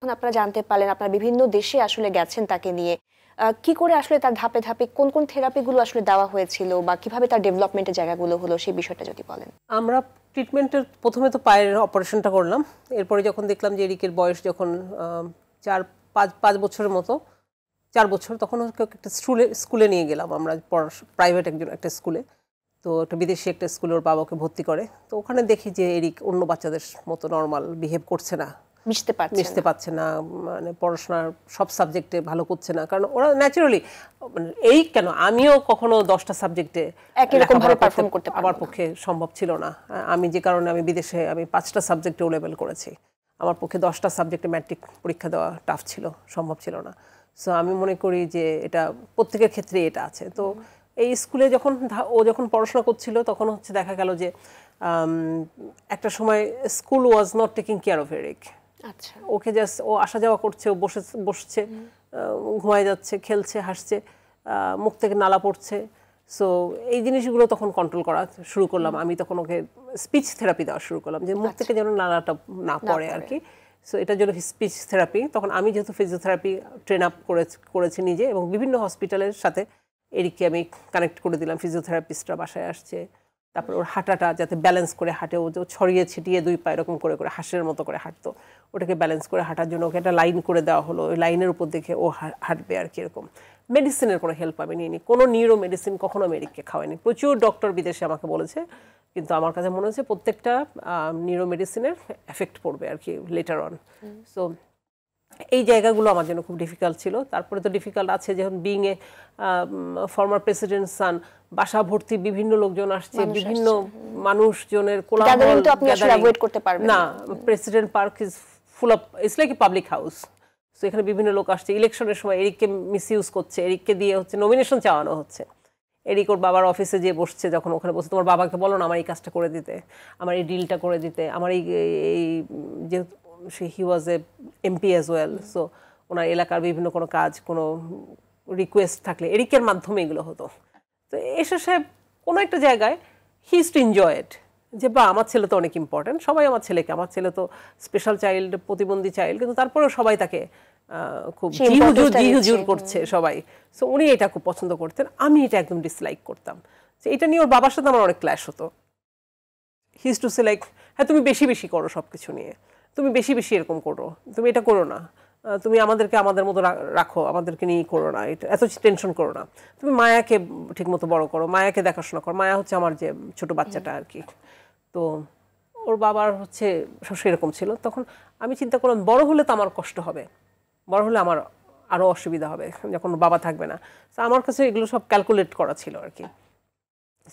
এখন আপনারা জানতে পারলেন আপনারা বিভিন্ন দেশে আসলে গেছেন তাকে নিয়ে। কি করে আসলে তার ধাপে, ধাপে কোন, কোন থেরাপিগুলো আসলে দেওয়া হয়েছিল বা কিভাবে তার ডেভেলপমেন্টের জায়গাগুলো হলো সেই বিষয়টা যদি বলেন? আমরা ট্রিটমেন্টের প্রথমে তো পায়ের অপারেশনটা করলাম। এরপরে যখন দেখলাম যে এরিকের বয়স যখন 4-5 বছরের মতো, 4 বছর, তখন ওকে একটা স্কুলে নিয়ে গেলাম আমরা, প্রাইভেট একটা স্কুলে। তো একটা বিদেশি একটা স্কুলে ওর বাবাকে ভর্তি করে। তো ওখানে দেখি যে এরিক অন্য বাচ্চাদের মতো নর্মাল বিহেভ করছে না, মিশতে পারছে না, মানে পড়াশোনার সব সাবজেক্টে ভালো করছে না। কারণ ওরা ন্যাচারালি, মানে এই কেন আমিও কখনো 10টা সাবজেক্টে একই রকম ভাবে পারফর্ম করতে আমার পক্ষে সম্ভব ছিল না। আমি যে কারণে আমি বিদেশে 5টা সাবজেক্টে ও লেভেল করেছি, আমার পক্ষে 10টা সাবজেক্টে ম্যাট্রিক পরীক্ষা দেওয়া টাফ ছিল, সম্ভব ছিল না। সো আমি মনে করি যে এটা প্রত্যেকের ক্ষেত্রে এটা আছে। তো এই স্কুলে যখন পড়াশোনা করছিল তখন হচ্ছে দেখা গেল যে একটা সময় school was not taking care of Eric. আচ্ছা, ওকে জাস্ট ও আসা যাওয়া করছে, ও বসছে, ঘুমায় যাচ্ছে, খেলছে, হাসছে, মুখ থেকে নালা পড়ছে। সো এই জিনিসগুলো তখন কন্ট্রোল করা শুরু করলাম। আমি তখন ওকে স্পিচ থেরাপি দেওয়া শুরু করলাম, যে মুখ থেকে যেন নালাটা না পড়ে আর কি। সো এটার জন্য স্পিচ থেরাপি। তখন আমি যেহেতু ফিজিওথেরাপি ট্রেন আপ করেছি নিজে, এবং বিভিন্ন হসপিটালের সাথে এরিককে আমি কানেক্ট করে দিলাম। ফিজিওথেরাপিস্টরা বাসায় আসছে, তারপর ওর হাঁটাটা যাতে ব্যালেন্স করে হাঁটে, ও ছড়িয়ে ছিটিয়ে 2 পা এরকম করে করে হাঁসের মতো করে হাঁটতো, ওটাকে ব্যালেন্স করে হাঁটার জন্য ওকে একটা লাইন করে দেওয়া হলো। ওই লাইনের উপর দেখে ও হাঁটবে আর কি। এরকম মেডিসিনের কোনো হেল্প আমি নিইনি, কোনো নিউরো মেডিসিন কখনো আমি এরিককে খাওয়াইনি। প্রচুর ডক্টর বিদেশে আমাকে বলেছে, কিন্তু আমার কাছে মনে হচ্ছে প্রত্যেকটা নিউরো মেডিসিনের এফেক্ট পড়বে আর কি লেটার অন। সো এই জায়গাগুলো আমার জন্য খুব ডিফিকাল্ট ছিল। তারপরে তো ডিফিকাল্ট আছে যখন বিং এ ফর্মার প্রেসিডেন্ট সান, বাসা ভর্তি বিভিন্ন লোকজন আসছে, বিভিন্ন মানুষজনের কোলাহল না। President park is full of, it's like a public house. তো এখানে বিভিন্ন লোক আসছে। ইলেকশনের সময় এরিককে মিসইউজ করছে, এরিককে দিয়ে হচ্ছে নমিনেশন চাওয়ানো হচ্ছে। এরিক ওর বাবার অফিসে যেয়ে বসছে, যখন ওখানে বসে, তোমার বাবাকে বলো না আমার এই কাজটা করে দিতে, আমার এই ডিলটা করে দিতে, আমার এই যে হি ওয়াজ এ এমপি অ্যাজ ওয়েল। সো ওনার এলাকার বিভিন্ন কোনো কাজ, কোনো রিকোয়েস্ট থাকলে এরিকের মাধ্যমে এগুলো হতো। তো এসে সে কোনো একটা জায়গায় he is to enjoy it, যে বা আমার ছেলে তো অনেক ইম্পর্টেন্ট, সবাই আমার ছেলে তো স্পেশাল চাইল্ড, প্রতিবন্ধী চাইল্ড, কিন্তু তারপরেও সবাই তাকে খুব জিহুজুর করছে সবাই। সো উনি এটা খুব পছন্দ করতেন, আমি এটা একদম ডিসলাইক করতাম। যে এটা নিয়ে ওর বাবার সাথে আমার অনেক ক্ল্যাশ হতো। He is to say like, হ্যাঁ তুমি বেশি বেশি করো সব কিছু নিয়ে, তুমি বেশি বেশি এরকম করো, তুমি এটা করো না, তুমি আমাদেরকে আমাদের মতো রাখো, আমাদেরকে নিয়ে করো না, এটা এত টেনশন করো না, তুমি মায়াকে ঠিক মতো বড় করো, মায়াকে দেখাশোনা করো, মায়া হচ্ছে আমার যে ছোট বাচ্চাটা আর কি। তো ওর বাবার হচ্ছে সেরকম ছিল। তখন আমি চিন্তা করলাম বড় হলে তো আমার কষ্ট হবে, বড় হলে আমার আরও অসুবিধা হবে যখন বাবা থাকবে না। তো আমার কাছে এগুলো সব ক্যালকুলেট করা ছিল আর কি।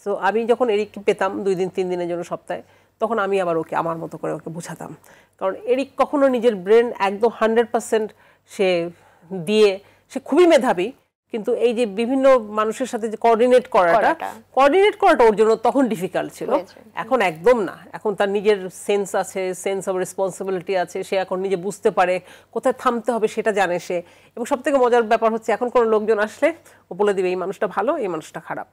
সো আমি যখন এরিককে পেতাম 2 দিন 3 দিনের জন্য সপ্তাহে, তখন আমি আবার ওকে আমার মতো করে ওকে বোঝাতাম। কারণ এরিক কখনো নিজের ব্রেন একদম 100% সে দিয়ে, সে খুবই মেধাবী, কিন্তু এই যে বিভিন্ন মানুষের সাথে যে কোঅর্ডিনেট করাটা ওর জন্য তখন ডিফিকাল্ট ছিল। এখন একদম না, এখন তার নিজের সেন্স আছে, সেন্স অফ রেসপন্সিবিলিটি আছে, সে এখন নিজে বুঝতে পারে কোথায় থামতে হবে সেটা জানে সে। এবং সবথেকে মজার ব্যাপার হচ্ছে এখন কোনো লোকজন আসলে ও বলে দিবে এই মানুষটা ভালো, এই মানুষটা খারাপ।